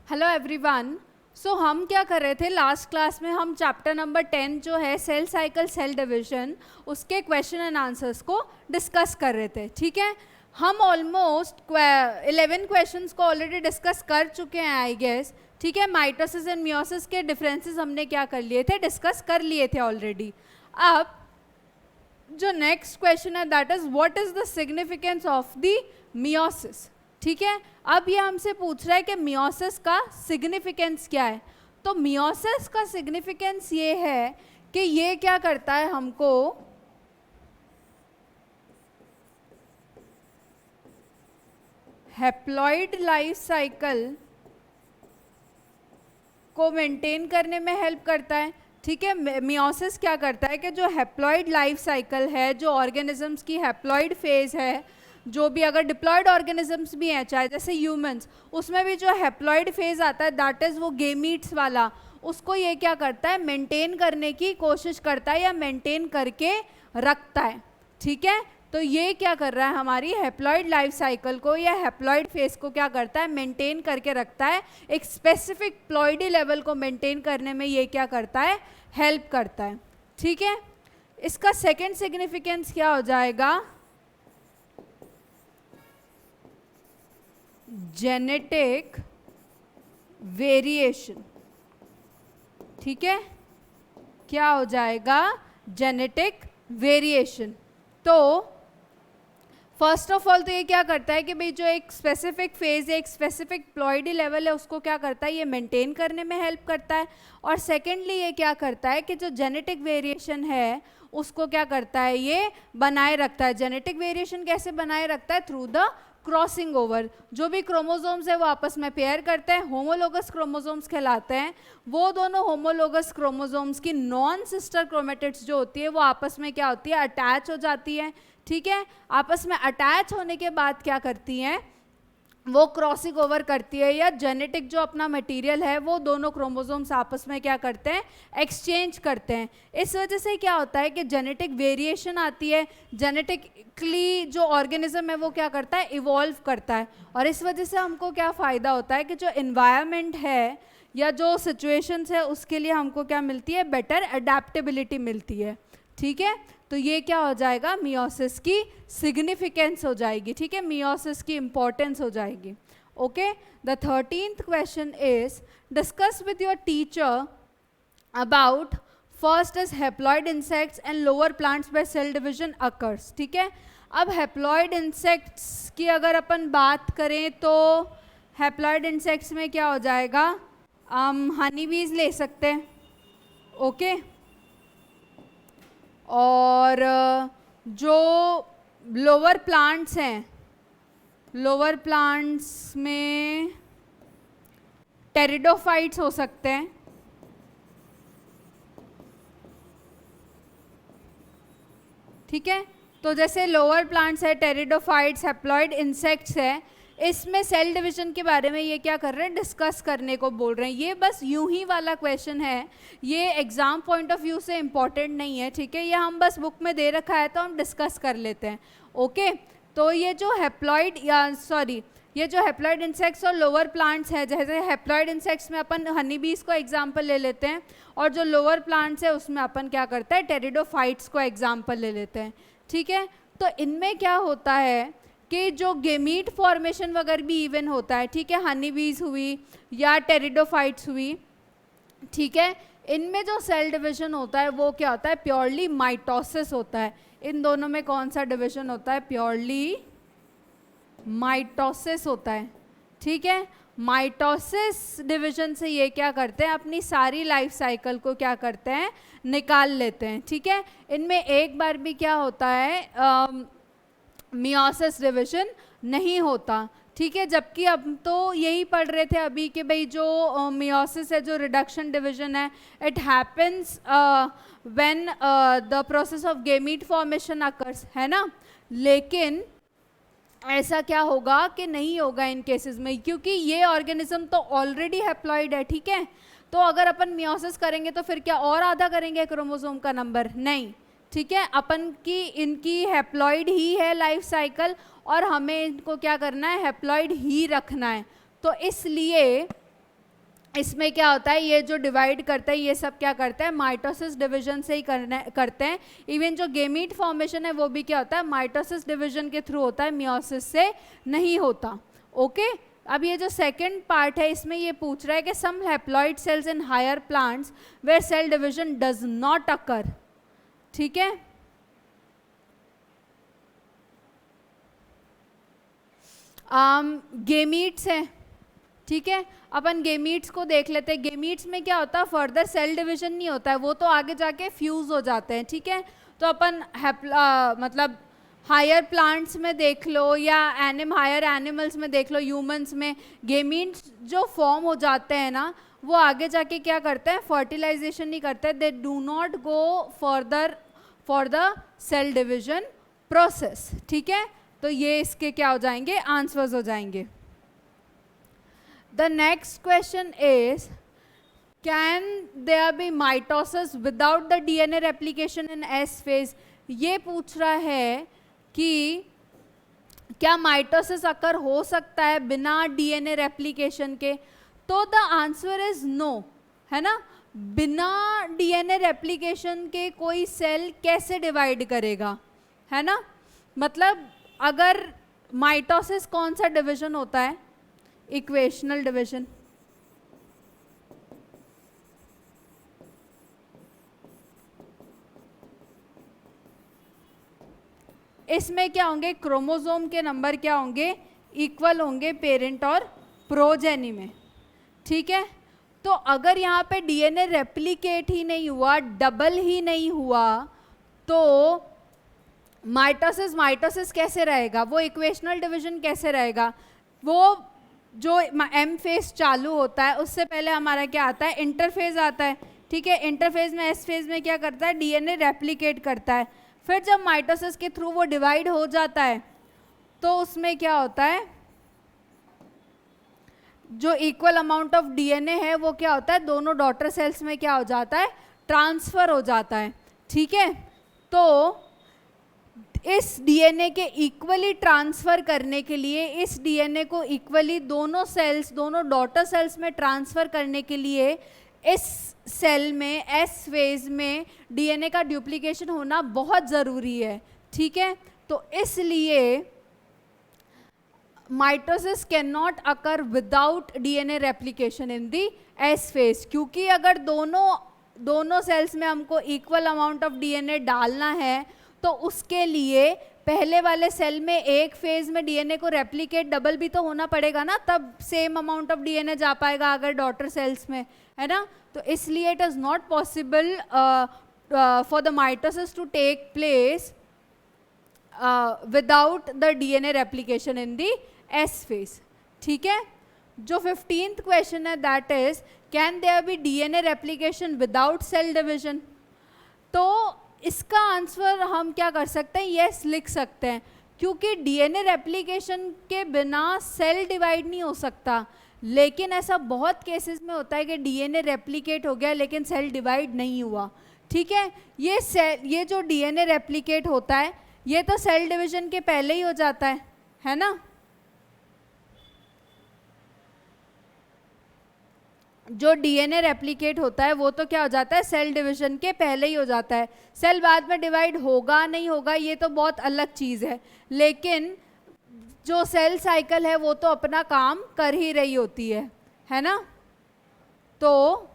Hello everyone. सो हम क्या कर रहे थे लास्ट क्लास में, हम चैप्टर नंबर 10 जो है सेल साइकिल सेल डिवीजन, उसके क्वेश्चन एंड आंसर्स को डिस्कस कर रहे थे। ठीक है, हम ऑलमोस्ट 11 क्वेश्चंस को ऑलरेडी डिस्कस कर चुके हैं आई गेस। ठीक है, माइटोसिस एंड मियोसिस के डिफरेंसेस हमने क्या कर लिए थे, डिस्कस कर लिए थे ऑलरेडी। अब जो नेक्स्ट क्वेश्चन है that is what is the significance of the meiosis. ठीक है, अब ये हमसे पूछ रहा है कि मियोसिस का सिग्निफिकेंस क्या है। तो मियोसिस का सिग्निफिकेंस ये है कि ये क्या करता है, हमको हैप्लॉइड लाइफ साइकिल को मेंटेन करने में हेल्प करता है। ठीक है, मियोसिस क्या करता है कि जो हैप्लॉइड लाइफ साइकिल है, जो ऑर्गेनिजम्स की हैप्लॉइड फेज है, जो भी अगर डिप्लॉयड ऑर्गेनिजम्स भी हैं चाहे जैसे ह्यूमंस, उसमें भी जो हैप्लॉइड फेज आता है दैट इज़ वो गेमीट्स वाला, उसको ये क्या करता है, मेंटेन करने की कोशिश करता है या मेंटेन करके रखता है। ठीक है, तो ये क्या कर रहा है, हमारी हैप्लॉइड लाइफ साइकिल को या हैप्लॉइड फेज को क्या करता है, मेंटेन करके रखता है। एक स्पेसिफिक प्लॉइडी लेवल को मेंटेन करने में ये क्या करता है, हेल्प करता है। ठीक है, इसका सेकेंड सिग्निफिकेंस क्या हो जाएगा, जेनेटिक वेरिएशन। ठीक है, क्या हो जाएगा, जेनेटिक वेरिएशन। तो फर्स्ट ऑफ ऑल तो ये क्या करता है कि भाई जो एक स्पेसिफिक फेज है, एक स्पेसिफिक प्लॉइडी लेवल है, उसको क्या करता है, ये मेंटेन करने में हेल्प करता है। और सेकेंडली ये क्या करता है कि जो जेनेटिक वेरिएशन है उसको क्या करता है, ये बनाए रखता है। जेनेटिक वेरिएशन कैसे बनाए रखता है, थ्रू द क्रॉसिंग ओवर। जो भी क्रोमोसोम्स है वो आपस में पेयर करते हैं, होमोलोगस क्रोमोसोम्स कहलाते हैं। वो दोनों होमोलोगस क्रोमोसोम्स की नॉन सिस्टर क्रोमेटिड्स जो होती है वो आपस में क्या होती है, अटैच हो जाती है। ठीक है, आपस में अटैच होने के बाद क्या करती हैं, वो क्रॉसिंग ओवर करती है, या जेनेटिक जो अपना मटेरियल है वो दोनों क्रोमोसोम्स आपस में क्या करते हैं, एक्सचेंज करते हैं। इस वजह से क्या होता है कि जेनेटिक वेरिएशन आती है, जेनेटिकली जो ऑर्गेनिज्म है वो क्या करता है, इवॉल्व करता है। और इस वजह से हमको क्या फ़ायदा होता है कि जो इन्वायरमेंट है या जो सिचुएशंस है उसके लिए हमको क्या मिलती है, बेटर अडेप्टेबिलिटी मिलती है। ठीक है, तो ये क्या हो जाएगा, मियोसिस की सिग्निफिकेंस हो जाएगी। ठीक है, मियोसिस की इंपॉर्टेंस हो जाएगी। Okay, the 13th question is discuss with your teacher about first is haploid insects and lower plants by cell division occurs. ठीक है, अब हैप्लॉइड इंसेक्ट्स की अगर अपन बात करें तो हैप्लॉइड इंसेक्ट्स में क्या हो जाएगा, हम हनी बीज ले सकते हैं। ओके, और जो लोअर प्लांट्स हैं, लोअर प्लांट्स में टेरिडोफाइट्स हो सकते हैं। ठीक है, तो जैसे लोअर प्लांट्स है, टेरिडोफाइट्स, हैप्लॉइड इंसेक्ट्स है, इसमें सेल डिवीजन के बारे में ये क्या कर रहे हैं, डिस्कस करने को बोल रहे हैं। ये बस यूं ही वाला क्वेश्चन है, ये एग्जाम पॉइंट ऑफ व्यू से इम्पॉर्टेंट नहीं है। ठीक है, ये हम बस बुक में दे रखा है तो हम डिस्कस कर लेते हैं। ओके, तो ये जो हैप्लॉइड ये जो हैप्लॉइड इंसेक्ट्स और लोअर प्लांट्स है, जैसे हैप्लॉइड इंसेक्ट्स में अपन हनी बीज को एग्जाम्पल ले लेते हैं, और जो लोअर प्लांट्स है उसमें अपन क्या करते हैं, टेरिडोफाइट्स को एग्जाम्पल ले लेते हैं। ठीक है, तो इनमें क्या होता है कि जो गेमीट फॉर्मेशन वगैरह भी इवन होता है। ठीक है, हनी बीज हुई या टेरिडोफाइट्स हुई। ठीक है, इनमें जो सेल डिवीजन होता है वो क्या होता है, प्योरली माइटोसिस होता है। इन दोनों में कौन सा डिवीजन होता है, प्योरली माइटोसिस होता है। ठीक है, माइटोसिस डिवीजन से ये क्या करते हैं, अपनी सारी लाइफ साइकिल को क्या करते हैं, निकाल लेते हैं। ठीक है, इनमें एक बार भी क्या होता है, मियोसिस डिवीजन नहीं होता। ठीक है, जबकि अब तो यही पढ़ रहे थे अभी कि भाई जो मियोसिस है, जो रिडक्शन डिवीजन है, it happens when the process of gamete formation occurs, है ना। लेकिन ऐसा क्या होगा कि नहीं होगा इन केसेस में, क्योंकि ये ऑर्गेनिज्म तो ऑलरेडी हैप्लॉइड है। ठीक है, तो अगर अपन मियोसिस करेंगे तो फिर क्या और आधा करेंगे क्रोमोसोम का नंबर, नहीं। ठीक है, अपन की इनकी हैप्लॉइड ही है लाइफ साइकिल, और हमें इनको क्या करना है, हैप्लॉइड ही रखना है। तो इसलिए इसमें क्या होता है, ये जो डिवाइड करता है ये सब क्या करता है, माइटोसिस डिवीजन से ही करते हैं। इवन जो गेमीट फॉर्मेशन है वो भी क्या होता है, माइटोसिस डिवीजन के थ्रू होता है, मियोसिस से नहीं होता। ओके अब ये जो सेकंड पार्ट है इसमें ये पूछ रहा है कि some haploid cells in higher plants where cell division does not occur. ठीक है, गेमीट्स है। ठीक है, अपन गेमीट्स को देख लेते हैं। गेमीट्स में क्या होता है, फर्दर सेल डिवीजन नहीं होता है, वो तो आगे जाके फ्यूज हो जाते हैं। ठीक है, तो अपन मतलब हायर प्लांट्स में देख लो या हायर एनिमल्स में देख लो, ह्यूमंस में गेमीट्स जो फॉर्म हो जाते हैं ना, वो आगे जाके क्या करते हैं, फर्टिलाइजेशन नहीं करते, they do not go further for the cell division process. ठीक है, तो ये इसके क्या हो जाएंगे, आंसर्स हो जाएंगे। The next question is, can there be mitosis without the DNA replication in S phase? ये पूछ रहा है कि क्या माइटोसिस अकर हो सकता है बिना डीएनए रेप्लिकेशन के, तो द आंसर इज नो, है ना। बिना डीएनए रेप्लिकेशन के कोई सेल कैसे डिवाइड करेगा, है ना। मतलब अगर माइटोसिस कौन सा डिवीजन होता है, इक्वेशनल डिवीजन। इसमें क्या होंगे, क्रोमोसोम के नंबर क्या होंगे, इक्वल होंगे पेरेंट और प्रोजेनी में। ठीक है, तो अगर यहाँ पे डीएनए रेप्लिकेट ही नहीं हुआ, डबल ही नहीं हुआ, तो माइटोसिस कैसे रहेगा, वो इक्वेशनल डिवीजन कैसे रहेगा। वो जो एम फेज चालू होता है उससे पहले हमारा क्या आता है, इंटरफेज आता है। ठीक है, इंटरफेज में एस फेज में क्या करता है, डीएनए रेप्लिकेट करता है। फिर जब माइटोसिस के थ्रू वो डिवाइड हो जाता है तो उसमें क्या होता है, जो इक्वल अमाउंट ऑफ डीएनए है वो क्या होता है, दोनों डॉटर सेल्स में क्या हो जाता है, ट्रांसफर हो जाता है। ठीक है, तो इस डीएनए के इक्वली ट्रांसफर करने के लिए, इस डीएनए को इक्वली दोनों सेल्स, दोनों डॉटर सेल्स में ट्रांसफर करने के लिए इस सेल में, एस फेज में डीएनए का डुप्लीकेशन होना बहुत ज़रूरी है। ठीक है, तो इसलिए mitosis can not occur without DNA replication in the S phase, क्योंकि अगर दोनों सेल्स में हमको इक्वल अमाउंट ऑफ डीएनए डालना है तो उसके लिए पहले वाले सेल में एक फेज में डीएनए को रेप्लिकेट डबल भी तो होना पड़ेगा ना, तब सेम अमाउंट ऑफ डीएनए जा पाएगा अगर डॉटर सेल्स में, है ना। तो इसलिए it is not possible for the mitosis to take place without the DNA replication in the S phase. ठीक है, जो 15th क्वेश्चन है that is, can there be DNA replication without cell division. तो इसका आंसर हम क्या कर सकते हैं, यस लिख सकते हैं, क्योंकि डीएनए रेप्लिकेशन के बिना सेल डिवाइड नहीं हो सकता। लेकिन ऐसा बहुत केसेस में होता है कि डीएनए रेप्लिकेट हो गया लेकिन सेल डिवाइड नहीं हुआ। ठीक है, ये जो डीएनए रेप्लिकेट होता है ये तो सेल डिवीजन के पहले ही हो जाता है ना। जो डीएनए रेप्लिकेट होता है वो तो क्या हो जाता है, सेल डिवीजन के पहले ही हो जाता है। सेल बाद में डिवाइड होगा नहीं होगा ये तो बहुत अलग चीज़ है, लेकिन जो सेल साइकिल है वो तो अपना काम कर ही रही होती है ना। तो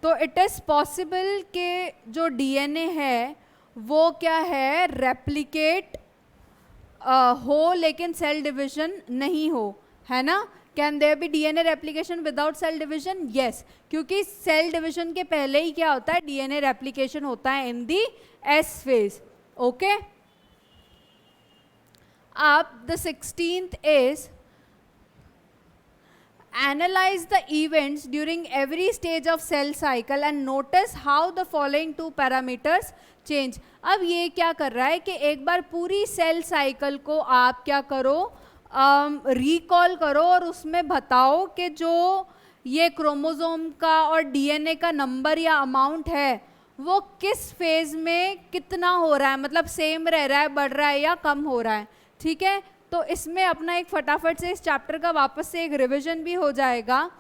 इट इज़ पॉसिबल कि जो डीएनए है वो क्या है, रेप्लिकेट हो लेकिन सेल डिवीजन नहीं हो, है ना। Can there be DNA replication without cell division, yes, क्योंकि सेल डिवीजन के पहले ही क्या होता है, डीएनए रेप्लिकेशन होता है इन दी एस फेज। ओके, अब the 16th is, analyze the events during every stage of cell cycle and notice how the following two parameters change। अब ये क्या कर रहा है कि एक बार पूरी सेल साइकिल को आप क्या करो, रिकॉल करो और उसमें बताओ कि जो ये क्रोमोसोम का और डीएनए का नंबर या अमाउंट है वो किस फेज में कितना हो रहा है, मतलब सेम रह रहा है, बढ़ रहा है या कम हो रहा है। ठीक है, तो इसमें अपना एक फटाफट से इस चैप्टर का वापस से एक रिवीजन भी हो जाएगा।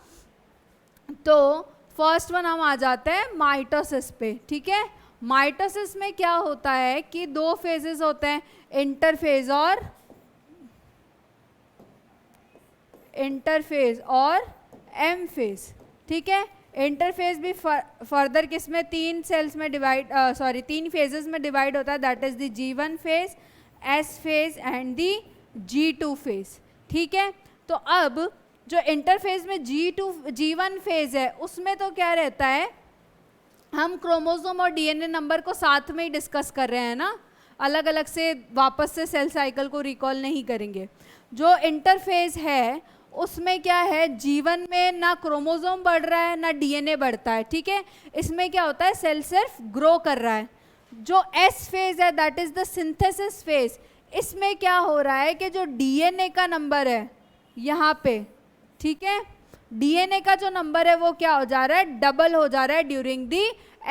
तो फर्स्ट वन हम आ जाते हैं माइटोसिस पे, ठीक है। माइटोसिस में क्या होता है कि दो फेजेस होते हैं, इंटरफेज और एम फेज, ठीक है। इंटरफेज भी फर्दर किस में, तीन सेल्स में डिवाइड, तीन फेजेस में डिवाइड होता है, that is the G1 phase, S phase and the G2 phase, ठीक है। तो अब जो इंटरफेज में G1 फेज है उसमें तो क्या रहता है, हम क्रोमोसोम और डीएनए नंबर को साथ में ही डिस्कस कर रहे हैं ना, अलग अलग से वापस से सेल साइकिल को रिकॉल नहीं करेंगे। जो इंटरफेज है उसमें क्या है, G1 में ना क्रोमोसोम बढ़ रहा है ना डीएनए बढ़ता है, ठीक है। इसमें क्या होता है, सेल सिर्फ ग्रो कर रहा है। जो S फेज है that is the synthesis phase, इसमें क्या हो रहा है कि जो डीएनए का नंबर है यहाँ पे, ठीक है, डीएनए का जो नंबर है वो क्या हो जा रहा है, डबल हो जा रहा है during the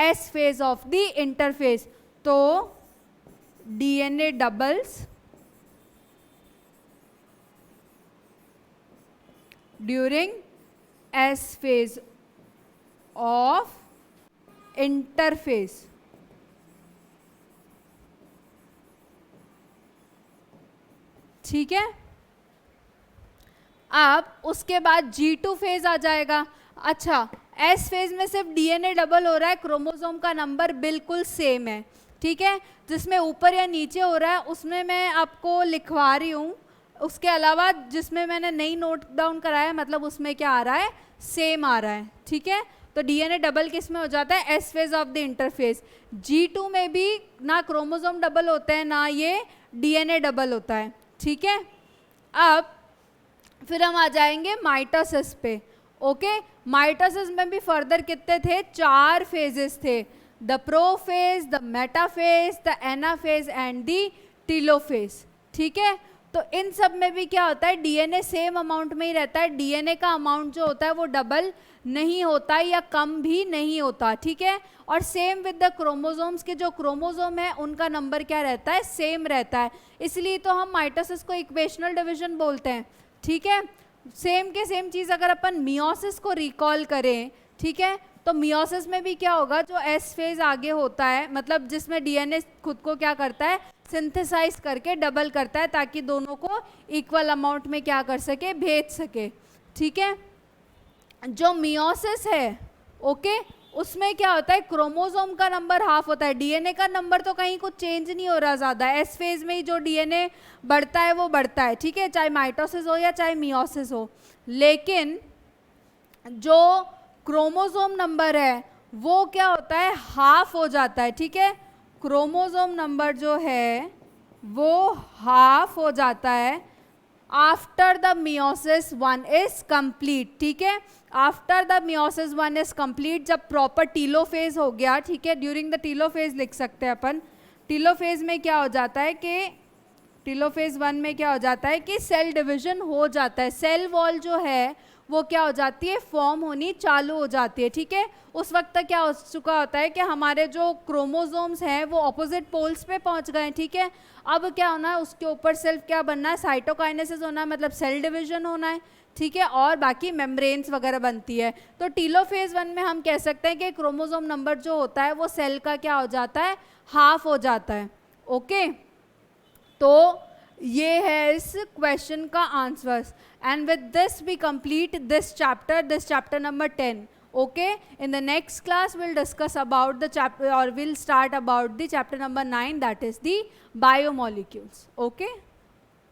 S phase of the interphase. तो DNA doubles during S phase of interphase, ठीक है। अब उसके बाद G2 फेज आ जाएगा। अच्छा, S फेज में सिर्फ डीएनए डबल हो रहा है, क्रोमोसोम का नंबर बिल्कुल सेम है, ठीक है। जिसमें ऊपर या नीचे हो रहा है उसमें मैं आपको लिखवा रही हूँ, उसके अलावा जिसमें मैंने नहीं नोट डाउन कराया मतलब उसमें क्या आ रहा है, सेम आ रहा है, ठीक है। तो डीएनए डबल किस में हो जाता है, S phase of the interphase. G2 में भी ना क्रोमोसोम डबल होता है ना ये डीएनए डबल होता है, ठीक है। अब फिर हम आ जाएंगे माइटोसिस पे, ओके। माइटोसिस में भी फर्दर कितने थे, 4 फेजेस थे, the prophase, the metaphase, the anaphase and the telophase, ठीक है। तो इन सब में भी क्या होता है, डीएनए सेम अमाउंट में ही रहता है, डीएनए का अमाउंट जो होता है वो डबल नहीं होता या कम भी नहीं होता, ठीक है। और सेम विद द क्रोमोसोम्स के जो क्रोमोसोम है उनका नंबर क्या रहता है, सेम रहता है। इसलिए तो हम माइटोसिस को इक्वेशनल डिवीजन बोलते हैं, ठीक है। सेम के सेम चीज़ अगर अपन मियोसिस को रिकॉल करें, ठीक है, तो मियोसिस में भी क्या होगा, जो S फेज आगे होता है मतलब जिसमें डीएनए खुद को क्या करता है, सिंथेसाइज करके डबल करता है ताकि दोनों को इक्वल अमाउंट में क्या कर सके, भेज सके, ठीक है। जो मियोसिस है, ओके, उसमें क्या होता है, क्रोमोसोम का नंबर हाफ होता है, डीएनए का नंबर तो कहीं कुछ चेंज नहीं हो रहा ज़्यादा, S फेज में ही जो डीएनए बढ़ता है वो बढ़ता है, ठीक है, चाहे माइटोसिस हो या चाहे मियोसिस हो। लेकिन जो क्रोमोसोम नंबर है वो क्या होता है, हाफ हो जाता है, ठीक है। क्रोमोसोम नंबर जो है वो हाफ हो जाता है after the meiosis 1 is complete, ठीक है। After the meiosis 1 is complete, जब प्रॉपर टीलोफेज हो गया, ठीक है, ड्यूरिंग द टीलोफेज लिख सकते हैं अपन। टीलोफेज में क्या हो जाता है कि टीलोफेज 1 में क्या हो जाता है कि सेल डिवीजन हो जाता है, सेल वॉल जो है वो क्या हो जाती है, फॉर्म होनी चालू हो जाती है, ठीक है। उस वक्त तक क्या हो चुका होता है कि हमारे जो क्रोमोसोम्स हैं वो ऑपोजिट पोल्स पे पहुंच गए हैं, ठीक है। अब क्या होना है, उसके ऊपर सिर्फ क्या बनना है, साइटोकाइनेसिस होना है, मतलब सेल डिवीजन होना है, ठीक है, और बाकी मेम्ब्रेन्स वगैरह बनती है। तो टीलोफेज 1 में हम कह सकते हैं कि क्रोमोसोम नंबर जो होता है वो सेल का क्या हो जाता है, हाफ हो जाता है, ओके। तो ये है इस क्वेश्चन का answers, and with this we complete this chapter number 10, okay. In the next class we'll discuss about the chapter, or we'll start about the chapter number 9, that is the biomolecules, okay.